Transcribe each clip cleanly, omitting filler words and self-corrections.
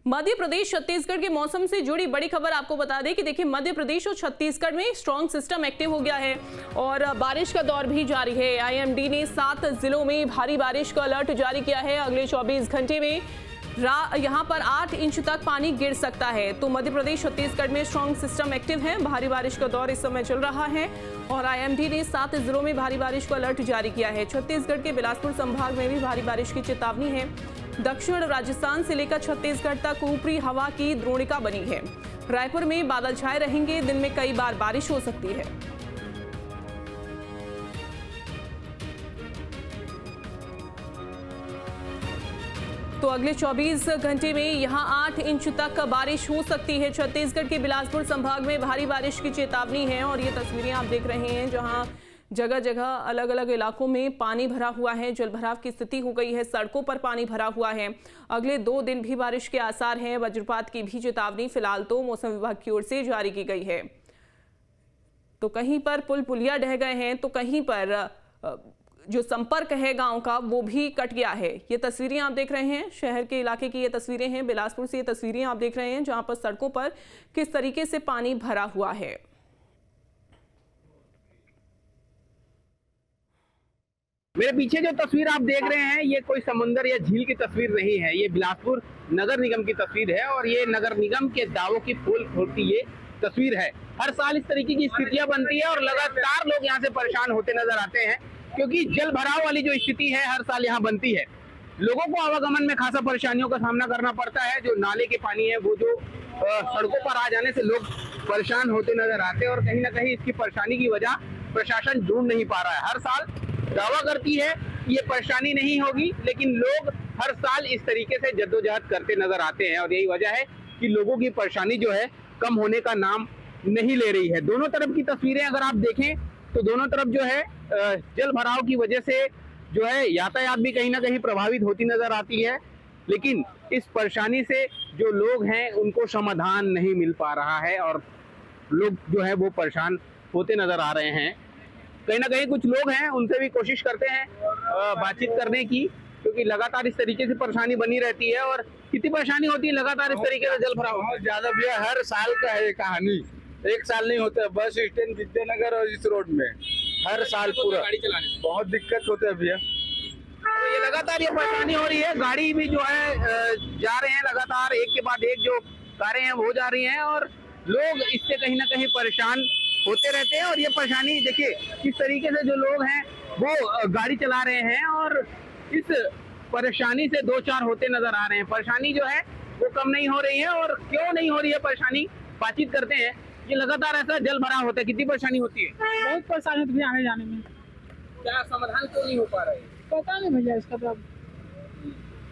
मध्य प्रदेश छत्तीसगढ़ के मौसम से जुड़ी बड़ी खबर आपको बता दें कि देखिए मध्य प्रदेश और छत्तीसगढ़ में स्ट्रॉन्ग सिस्टम एक्टिव हो गया है और बारिश का दौर भी जारी है। आईएमडी ने 7 जिलों में भारी बारिश का अलर्ट जारी किया है। अगले 24 घंटे में यहां पर 8 इंच तक पानी गिर सकता है। तो मध्य प्रदेश छत्तीसगढ़ में स्ट्रॉन्ग सिस्टम एक्टिव है। भारी बारिश का दौर इस समय चल रहा है और आईएमडी ने 7 जिलों में भारी बारिश का अलर्ट जारी किया है। छत्तीसगढ़ के बिलासपुर संभाग में भी भारी बारिश की चेतावनी है। दक्षिण राजस्थान से लेकर छत्तीसगढ़ तक ऊपरी हवा की द्रोणिका बनी है। रायपुर में बादल छाए रहेंगे। दिन में कई बार बारिश हो सकती है। तो अगले 24 घंटे में यहां 8 इंच तक बारिश हो सकती है। छत्तीसगढ़ के बिलासपुर संभाग में भारी बारिश की चेतावनी है और ये तस्वीरें आप देख रहे हैं जहां जगह जगह अलग अलग इलाकों में पानी भरा हुआ है। जलभराव की स्थिति हो गई है। सड़कों पर पानी भरा हुआ है। अगले 2 दिन भी बारिश के आसार हैं। वज्रपात की भी चेतावनी फिलहाल तो मौसम विभाग की ओर से जारी की गई है। तो कहीं पर पुल पुलिया ढह गए हैं तो कहीं पर जो संपर्क है गांव का वो भी कट गया है। ये तस्वीरें आप देख रहे हैं शहर के इलाके की ये तस्वीरें हैं। बिलासपुर से ये तस्वीरें आप देख रहे हैं जहां पर सड़कों पर किस तरीके से पानी भरा हुआ है। मेरे पीछे जो तस्वीर आप देख रहे हैं ये कोई समुंदर या झील की तस्वीर नहीं है। ये बिलासपुर नगर निगम की तस्वीर है और ये नगर निगम के दावों की पोल खोलती ये तस्वीर है। हर साल इस तरीके की स्थितियां बनती है और लगातार लोग यहाँ से परेशान होते नजर आते हैं क्योंकि जल भराव वाली जो स्थिति है हर साल यहाँ बनती है। लोगों को आवागमन में खासा परेशानियों का सामना करना पड़ता है। जो नाले के पानी है वो जो सड़कों पर आ जाने से लोग परेशान होते नजर आते हैं और कहीं ना कहीं इसकी परेशानी की वजह प्रशासन ढूंढ नहीं पा रहा है। हर साल दावा करती है ये परेशानी नहीं होगी, लेकिन लोग हर साल इस तरीके से जद्दोजहद करते नजर आते हैं और यही वजह है कि लोगों की परेशानी जो है कम होने का नाम नहीं ले रही है। दोनों तरफ की तस्वीरें अगर आप देखें तो दोनों तरफ जो है जल भराव की वजह से जो है यातायात भी कहीं ना कहीं प्रभावित होती नजर आती है, लेकिन इस परेशानी से जो लोग हैं उनको समाधान नहीं मिल पा रहा है और लोग जो है वो परेशान होते नजर आ रहे हैं। कहीं ना कहीं कुछ लोग हैं उनसे भी कोशिश करते हैं बातचीत करने की, क्योंकि लगातार इस तरीके से परेशानी बनी रहती है। और कितनी परेशानी होती है लगातार इस तरीके से जल भराव? बहुत ज्यादा भैया, हर साल का है कहानी, एक साल नहीं होता। बस स्टैंड विद्यानगर और इस रोड में हर साल पूरा गाड़ी चलाने में बहुत दिक्कत होता है भैया। तो ये लगातार ये परेशानी हो रही है। गाड़ी भी जो है जा रहे हैं लगातार, एक के बाद एक जो कारें हैं वो जा रही हैं और लोग इससे कहीं ना कहीं परेशान होते रहते हैं। और ये परेशानी देखिए किस तरीके से जो लोग हैं वो गाड़ी चला रहे हैं और इस परेशानी से 2-4 होते नजर आ रहे हैं। परेशानी जो है वो कम नहीं हो रही है। और क्यों नहीं हो रही है परेशानी, बातचीत करते हैं। ये लगातार ऐसा जल भरा होता है, कितनी परेशानी होती है? बहुत परेशानी होती है आने जाने में। क्या समाधान क्यों नहीं हो पा रहा है? पता नहीं भैया इसका तो।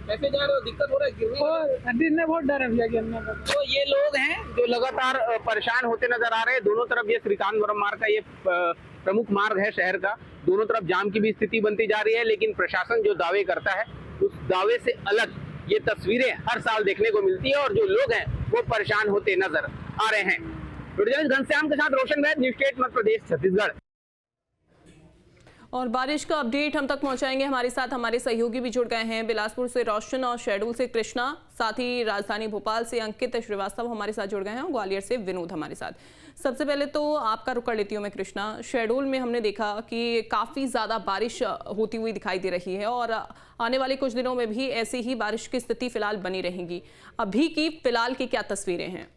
कैसे जा रहे हो? दिक्कत हो रहा है गिरने बहुत डर है भैया गिरने का। तो ये लोग हैं जो लगातार परेशान होते नजर आ रहे हैं। दोनों तरफ ये श्रीकांतपुरम मार्ग का ये प्रमुख मार्ग है शहर का, दोनों तरफ जाम की भी स्थिति बनती जा रही है। लेकिन प्रशासन जो दावे करता है उस दावे से अलग ये तस्वीरें हर साल देखने को मिलती है और जो लोग हैं वो परेशान होते नजर आ रहे हैं। घनश्याम के साथ रोशन वैद, न्यूज़ 8 मध्य प्रदेश छत्तीसगढ़। और बारिश का अपडेट हम तक पहुंचाएंगे। हमारे साथ हमारे सहयोगी भी जुड़ गए हैं। बिलासपुर से रोशन और शहडोल से कृष्णा, साथ ही राजधानी भोपाल से अंकित श्रीवास्तव हमारे साथ जुड़ गए हैं और ग्वालियर से विनोद हमारे साथ। सबसे पहले तो आपका रुख कर लेती हूँ मैं कृष्णा। शहडोल में हमने देखा कि काफ़ी ज़्यादा बारिश होती हुई दिखाई दे रही है और आने वाले कुछ दिनों में भी ऐसी ही बारिश की स्थिति फिलहाल बनी रहेगी। अभी की फिलहाल की क्या तस्वीरें हैं?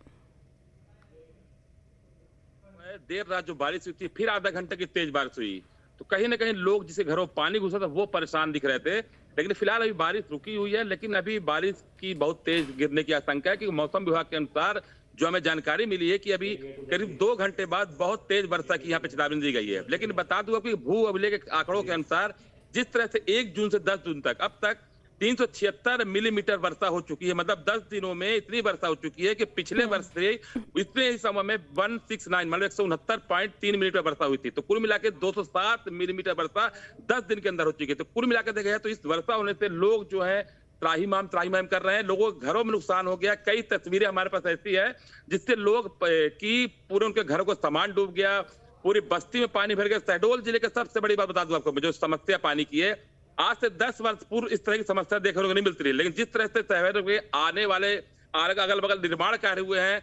देर रात जो बारिश हुई थी, फिर आधा घंटे की तेज बारिश हुई, तो कहीं ना कहीं लोग जिसे घरों पानी घुसा था वो परेशान दिख रहे थे। लेकिन फिलहाल अभी बारिश रुकी हुई है, लेकिन अभी बारिश की बहुत तेज गिरने की आशंका है, क्योंकि मौसम विभाग के अनुसार जो हमें जानकारी मिली है कि अभी करीब 2 घंटे बाद बहुत तेज वर्षा की यहाँ पे चेतावनी दी गई है। लेकिन बता दूं कि भू अभिलेख के आंकड़ों के अनुसार जिस तरह से 1 जून से 10 जून तक अब तक 376 मिलीमीटर वर्षा हो चुकी है, मतलब 10 दिनों में इतनी वर्षा हो चुकी है कि पिछले वर्ष से इतने ही समय में 169 मतलब 169.3 मिलीमीटर वर्षा हुई थी। तो कुल मिला के 207 मिलीमीटर वर्षा 10 दिन के अंदर हो चुकी है। तो कुल मिला के देखा जाए तो इस वर्षा होने से लोग जो है त्राहिमाम कर रहे हैं। लोगों के घरों में नुकसान हो गया। कई तस्वीरें हमारे पास ऐसी है जिससे लोग की पूरे उनके घरों को सामान डूब गया, पूरी बस्ती में पानी भर गया। शहडोल जिले की सबसे बड़ी बात बता दूं आपको, जो समस्या पानी की है, आज से 10 वर्ष पूर्व इस तरह की समस्या देखने को नहीं मिलती रही। लेकिन जिस तरह से शहर में आने वाले अगल बगल निर्माण कार्य हुए हैं,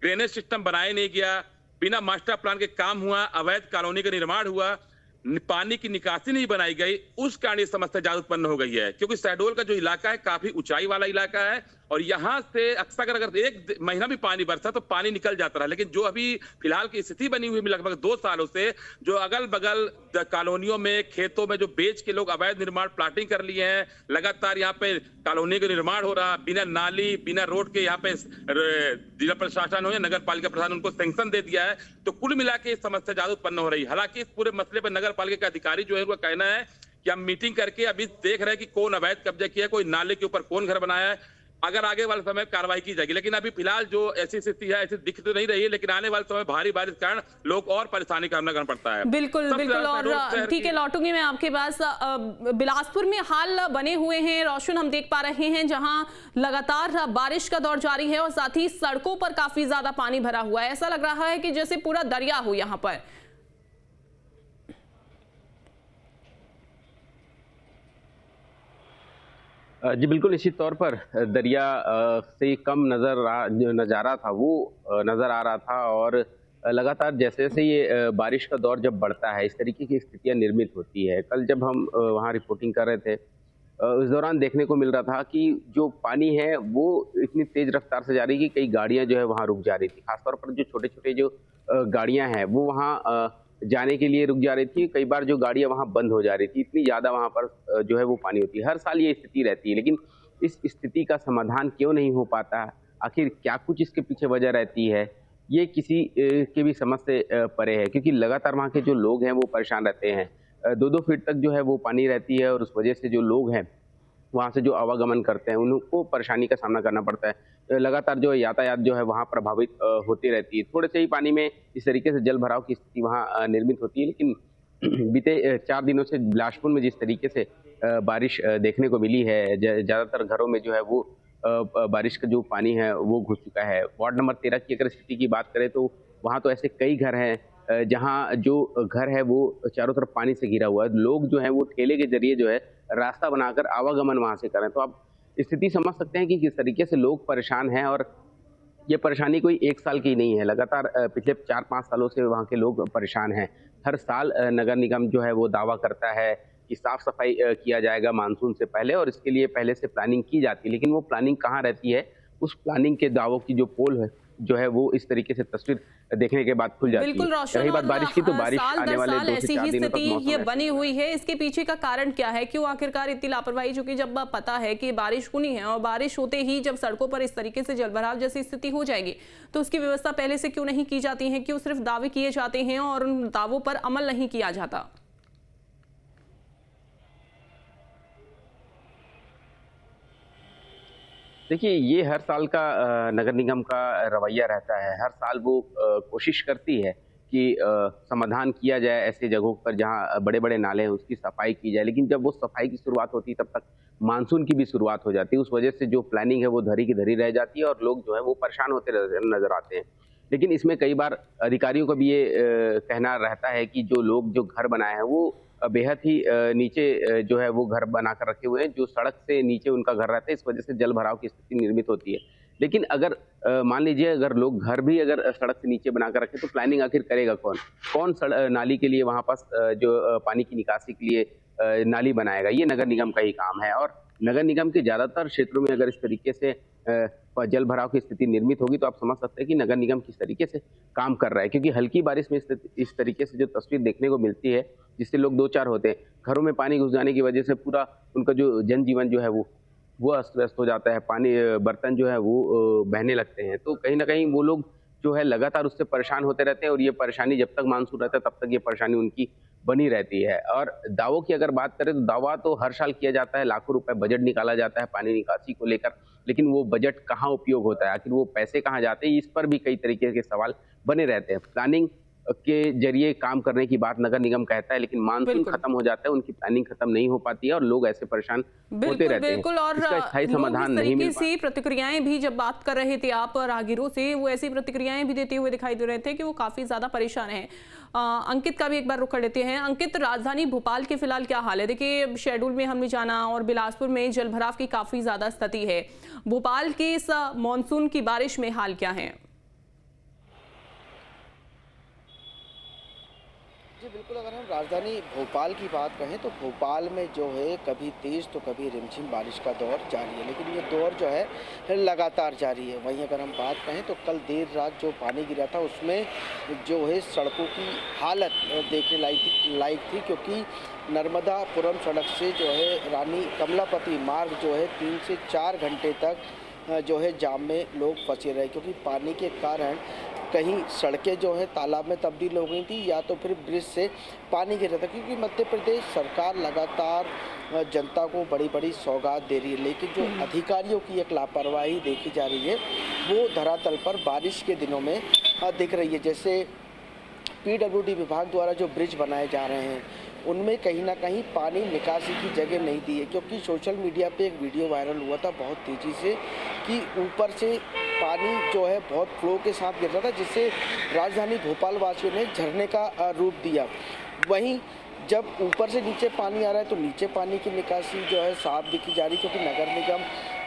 ड्रेनेज सिस्टम बनाया नहीं गया, बिना मास्टर प्लान के काम हुआ, अवैध कॉलोनी का निर्माण हुआ, पानी की निकासी नहीं बनाई गई, उस कारण ये समस्या ज्यादा उत्पन्न हो गई है। क्योंकि शहडोल का जो इलाका है काफी ऊंचाई वाला इलाका है और यहाँ से अक्सर अगर एक महीना भी पानी बरसा तो पानी निकल जाता रहा। लेकिन जो अभी फिलहाल की स्थिति बनी हुई लगभग 2 सालों से, जो अगल बगल कॉलोनियों में, खेतों में जो बेच के लोग अवैध निर्माण प्लाटिंग कर लिए हैं, लगातार यहाँ पे कॉलोनी का निर्माण हो रहा, बिना नाली बिना रोड के यहाँ पे जिला प्रशासन हो या नगर पालिका प्रशासन उनको सैंक्शन दे दिया है। तो कुल मिला के समस्या ज्यादा उत्पन्न हो रही है। हालांकि इस पूरे मसले पर नगर पालिका के अधिकारी जो है उनका कहना है कि हम मीटिंग करके अभी देख रहे हैं कि कौन अवैध कब्जा किया है, कोई नाले के ऊपर कौन घर बनाया है, अगर आगे वाले समय कार्रवाई की जाएगी। लेकिन अभी फिलहाल जो ऐसी स्थिति है ऐसी दिख तो नहीं रही है, लेकिन आने वाले समय भारी बारिश के कारण लोग और परेशानी का सामना करना पड़ता है। बिल्कुल बिल्कुल। और ठीक है, लौटूंगी मैं आपके पास। बिलासपुर में हाल बने हुए हैं रोशन, हम देख पा रहे हैं, जहां लगातार बारिश का दौर जारी है और साथ ही सड़कों पर काफी ज्यादा पानी भरा हुआ है। ऐसा लग रहा है कि जैसे पूरा दरिया हो यहाँ पर। जी बिल्कुल, इसी तौर पर दरिया से कम जो नज़ारा था वो नज़र आ रहा था और लगातार जैसे जैसे ये बारिश का दौर जब बढ़ता है इस तरीके की स्थितियां निर्मित होती है। कल जब हम वहाँ रिपोर्टिंग कर रहे थे उस दौरान देखने को मिल रहा था कि जो पानी है वो इतनी तेज रफ्तार से जा रही है कि कई गाड़ियाँ जो है वहाँ रुक जा रही थी। खासतौर पर जो छोटे छोटे जो गाड़ियाँ हैं वो वहाँ जाने के लिए रुक जा रही थी। कई बार जो गाड़ियां वहां बंद हो जा रही थी, इतनी ज्यादा वहां पर जो है वो पानी होती है। हर साल ये स्थिति रहती है, लेकिन इस स्थिति का समाधान क्यों नहीं हो पाता, आखिर क्या कुछ इसके पीछे वजह रहती है, ये किसी के भी समझ से परे है। क्योंकि लगातार वहाँ के जो लोग हैं वो परेशान रहते हैं। 2-2 फीट तक जो है वो पानी रहती है और उस वजह से जो लोग हैं वहाँ से जो आवागमन करते हैं उनको परेशानी का सामना करना पड़ता है। लगातार जो यातायात जो है वहाँ प्रभावित होती रहती है। थोड़े से ही पानी में इस तरीके से जल भराव की स्थिति वहाँ निर्मित होती है। लेकिन बीते 4 दिनों से बिलासपुर में जिस तरीके से बारिश देखने को मिली है, ज़्यादातर घरों में जो है वो बारिश का जो पानी है वो घुस चुका है। वार्ड नंबर 13 की अगर स्थिति की बात करें तो वहाँ तो ऐसे कई घर हैं जहाँ जो घर है वो चारों तरफ पानी से घिरा हुआ है। लोग जो है वो ठेले के जरिए जो है रास्ता बनाकर आवागमन वहाँ से करें। तो आप स्थिति समझ सकते हैं कि किस तरीके से लोग परेशान हैं और ये परेशानी कोई 1 साल की नहीं है। लगातार पिछले 4-5 सालों से वहाँ के लोग परेशान हैं। हर साल नगर निगम जो है वो दावा करता है कि साफ सफाई किया जाएगा मानसून से पहले और इसके लिए पहले से प्लानिंग की जाती है, लेकिन वो प्लानिंग कहाँ रहती है, उस प्लानिंग के दावों की जो पोल है जो है वो इस तरीके से तस्वीर देखने के बाद खुल जाती है। बिल्कुल रोशन, रही बात बारिश की तो बारिश आने वाले 2 से 4 दिनों तक मौसम ये बनी हुई है, इसके पीछे का कारण क्या है? क्यों आखिरकार इतनी लापरवाही, जो कि जब पता है कि बारिश होनी है और बारिश होते ही जब सड़कों पर इस तरीके से जलभराव जैसी स्थिति हो जाएगी तो उसकी व्यवस्था पहले से क्यों नहीं की जाती है? क्यों सिर्फ दावे किए जाते हैं और उन दावों पर अमल नहीं किया जाता? देखिए, ये हर साल का नगर निगम का रवैया रहता है। हर साल वो कोशिश करती है कि समाधान किया जाए ऐसे जगहों पर जहाँ बड़े-बड़े नाले हैं उसकी सफाई की जाए। लेकिन जब वो सफाई की शुरुआत होती है तब तक मानसून की भी शुरुआत हो जाती है। उस वजह से जो प्लानिंग है वो धरी की धरी रह जाती है और लोग जो है वो परेशान होते नजर आते हैं। लेकिन इसमें कई बार अधिकारियों का भी ये कहना रहता है कि जो लोग जो घर बनाए हैं वो बेहद ही नीचे जो है वो घर बनाकर रखे हुए हैं, जो सड़क से नीचे उनका घर रहता है। इस वजह से जल भराव की स्थिति निर्मित होती है। लेकिन अगर मान लीजिए अगर लोग घर भी अगर सड़क से नीचे बनाकर रखे तो प्लानिंग आखिर करेगा कौन? कौन नाली के लिए वहाँ पास जो पानी की निकासी के लिए नाली बनाएगा? ये नगर निगम का ही काम है। और नगर निगम के ज्यादातर क्षेत्रों में अगर इस तरीके से जल भराव की स्थिति निर्मित होगी तो आप समझ सकते हैं कि नगर निगम किस तरीके से काम कर रहा है। क्योंकि हल्की बारिश में इस तरीके से जो तस्वीर देखने को मिलती है जिससे लोग 2-4 होते हैं, घरों में पानी घुस जाने की वजह से पूरा उनका जो जनजीवन जो है वो अस्त व्यस्त हो जाता है। पानी बर्तन जो है वो बहने लगते हैं। तो कहीं ना कहीं वो लोग जो है लगातार उससे परेशान होते रहते हैं और ये परेशानी जब तक मानसून रहता है तब तक ये परेशानी उनकी बनी रहती है। और दावों की अगर बात करें तो दावा तो हर साल किया जाता है, लाखों रुपए बजट निकाला जाता है पानी निकासी को लेकर, लेकिन वो बजट कहाँ उपयोग होता है, आखिर वो पैसे कहाँ जाते हैं, इस पर भी कई तरीके के सवाल बने रहते हैं। प्लानिंग के जरिए काम करने की बात नगर निगम कहता है, लेकिन मानसून बिल्कुल। खत्म हो जाता है, उनकी प्लानिंग खत्म नहीं हो पाती है और लोग ऐसे परेशान होते रहते हैं। बिल्कुल। और इसका स्थायी लोग समाधान इस नहीं तरीके मिल से प्रतिक्रियाएं भी, जब बात कर रहे थे आप राहगीरों से, वो ऐसी प्रतिक्रियाएं भी देते हुए दिखाई दे रहे थे कि वो काफी ज्यादा परेशान हैं। अंकित का भी एक बार रुख कर लेते हैं। अंकित, राजधानी भोपाल के फिलहाल क्या हाल है? देखिए, शेड्यूल में हमने जाना और बिलासपुर में जलभराव की काफी ज्यादा स्थिति है। भोपाल के इस मानसून की बारिश में हाल क्या है? जी बिल्कुल, अगर हम राजधानी भोपाल की बात कहें तो भोपाल में जो है कभी तेज़ तो कभी रिमझिम बारिश का दौर जारी है, लेकिन ये दौर जो है लगातार जारी है। वहीं अगर हम बात कहें तो कल देर रात जो पानी गिरा था उसमें जो है सड़कों की हालत देखने लायक थी, क्योंकि नर्मदापुरम सड़क से जो है रानी कमलापति मार्ग जो है 3 से 4 घंटे तक जो है जाम में लोग फंसे रहे, क्योंकि पानी के कारण कहीं सड़कें जो है तालाब में तब्दील हो गई थी या तो फिर ब्रिज से पानी गिर रहा था। क्योंकि मध्य प्रदेश सरकार लगातार जनता को बड़ी बड़ी सौगात दे रही है, लेकिन जो अधिकारियों की एक लापरवाही देखी जा रही है वो धरातल पर बारिश के दिनों में दिख रही है। जैसे PWD विभाग द्वारा जो ब्रिज बनाए जा रहे हैं उनमें कहीं ना कहीं पानी निकासी की जगह नहीं दी है, क्योंकि सोशल मीडिया पे एक वीडियो वायरल हुआ था बहुत तेज़ी से कि ऊपर से पानी जो है बहुत फ्लो के साथ गिर रहा था, जिससे राजधानी भोपाल वासियों ने झरने का रूप दिया। वहीं जब ऊपर से नीचे पानी आ रहा है तो नीचे पानी की निकासी जो है साफ दिखी जा रही, क्योंकि नगर निगम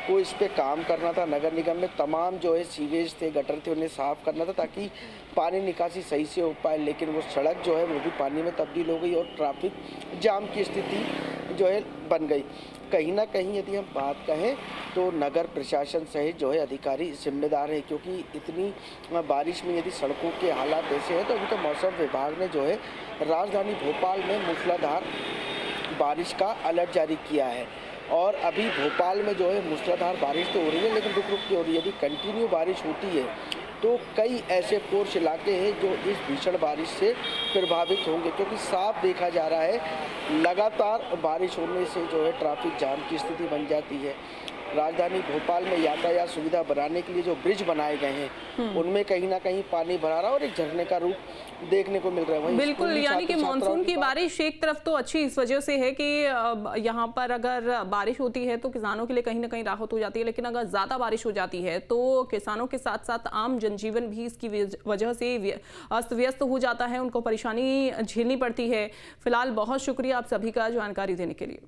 को इस पे काम करना था। नगर निगम में तमाम जो है सीवेज थे, गटर थे, उन्हें साफ़ करना था ताकि पानी निकासी सही से हो पाए, लेकिन वो सड़क जो है वो भी पानी में तब्दील हो गई और ट्रैफिक जाम की स्थिति जो है बन गई। कहीं ना कहीं यदि हम बात कहें तो नगर प्रशासन सहित जो है अधिकारी जिम्मेदार है, क्योंकि इतनी बारिश में यदि सड़कों के हालात ऐसे हैं तो अभी तो मौसम विभाग ने जो है राजधानी भोपाल में मूसलाधार बारिश का अलर्ट जारी किया है। और अभी भोपाल में जो है मूसलाधार बारिश तो हो रही है, लेकिन रुक रुक के हो रही है। यदि कंटिन्यू बारिश होती है तो कई ऐसे पोर्श इलाके हैं जो इस भीषण बारिश से प्रभावित होंगे, क्योंकि साफ देखा जा रहा है लगातार बारिश होने से जो है ट्रैफिक जाम की स्थिति बन जाती है। राजधानी भोपाल में यातायात सुविधा बनाने के लिए जो ब्रिज बनाए गए हैं उनमें कहीं ना कहीं पानी भरा रहा और एक झरने का रूप देखने को मिल रहा है। वहीं बिल्कुल, यानी कि मानसून की बारिश एक तरफ तो अच्छी इस वजह से है कि यहाँ पर अगर बारिश होती है तो किसानों के लिए कहीं ना कहीं राहत हो जाती है, लेकिन अगर ज़्यादा बारिश हो जाती है तो किसानों के साथ साथ आम जनजीवन भी इसकी वजह से अस्त व्यस्त हो जाता है, उनको परेशानी झेलनी पड़ती है। फिलहाल बहुत शुक्रिया आप सभी का जानकारी देने के लिए।